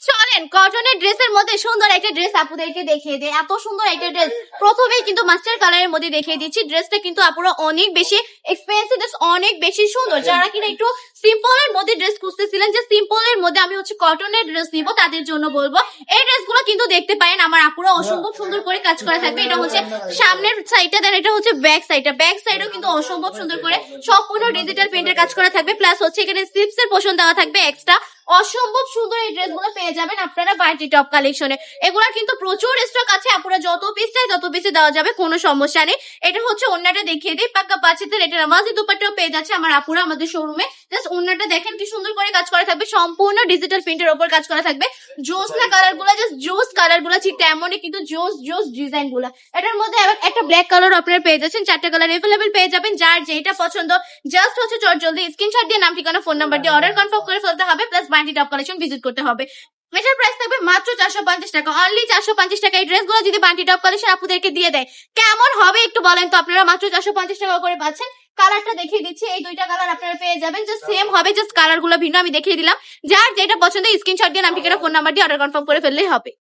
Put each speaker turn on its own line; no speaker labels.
চলেন কটনের ড্রেসের মধ্যে সুন্দর একটা ড্রেস আপুদেরকে দেখিয়ে দেয়। এত সুন্দর একটা ড্রেস প্রথমেই কিন্তু মাস্টার কালারের মধ্যে দেখিয়ে দিচ্ছি। ড্রেসটা কিন্তু আপুরা অনেক বেশি এক্সপেন্সিভ, অনেক বেশি সুন্দর। যারা কিনা একটু সিম্পল এর মধ্যে ড্রেস খুঁজতেছিলেন যে সিম্পল এর মধ্যে আমি হচ্ছে কটনের ড্রেস নিব, তাদের জন্য বলবো এই ড্রেসগুলো কিন্তু দেখতে পারেন আমার আপুরা অসম্ভব সুন্দর করে কাজ করা থাকবে। এটা হচ্ছে সামনের সাইডটা, দেন এটা হচ্ছে ব্যাক সাইডটা। ব্যাক সাইডও কিন্তু অসম্ভব সুন্দর করে সম্পূর্ণ ডিজিটাল প্রিন্টের কাজ করা থাকবে, প্লাস হচ্ছে এখানে স্লিপস এর পোর্শন দেওয়া থাকবে এক্সট্রা। অসম্ভব সুন্দর এই ড্রেসগুলো পেয়ে যাবেন আপনারা বাটি টপ কালেকশনে। এগুলা কিন্তু প্রচুর স্টক আছে, আপনারা যত পিস চাই তত পিসে দেওয়া যাবে, কোনো সমস্যা নেই। এটা হচ্ছে ওন্নাটা দেখিয়ে দিই, পাক্কা পাঁচেতের এটা নামাজি দুপাট্টাও পেয়ে যাচ্ছে আমার আপুরা আমাদের শোরুমে। জাস্ট ওন্নাটা দেখেন কি সুন্দর করে কাজ করা থাকবে, সম্পূর্ণ ডিজিটাল প্রিন্টের উপর কাজ করা থাকবে। জোস না কালার গুলা, জাস্ট জোস কালার গুলা ঠিক তেমনই কিন্তু জোস জোস ডিজাইন গুলা। এটার মধ্যে আবার একটা ব্ল্যাক কালার আপনারা পেয়ে যাচ্ছেন, 4টা কালার এভেলেবেল পেয়ে যাবেন। যার যেটা পছন্দ জাস্ট হচ্ছে চট জলদি স্ক্রিনশট দিয়ে নাম ঠিকানা ফোন নাম্বার দিয়ে অর্ডার কনফার্ম করে ফেলতে হবে, plus Bunty top collection visit করতে হবে। এটার প্রাইস থাকবে মাত্র 450 টাকা, অনলি 450 টাকা। এই ড্রেসগুলো যদি বান্টি টপ কালেকশন আপনাদেরকে দিয়ে দেয় কেমন হবে একটু বলেন তো? আপনারা মাত্র 450 টাকা করে পাচ্ছেন। কালারটা দেখিয়ে দিচ্ছি, এই দুইটা কালার আপনারা পেয়ে যাবেন, জাস্ট সেম হবে, জাস্ট কালার গুলো ভিন্ন আমি দেখিয়ে দিলাম। যার যেটা পছন্দ স্ক্রিনশট দিয়ে নাম ঠিকানা ফোন নাম্বার দিয়ে অর্ডার কনফার্ম করে ফেললেই হবে।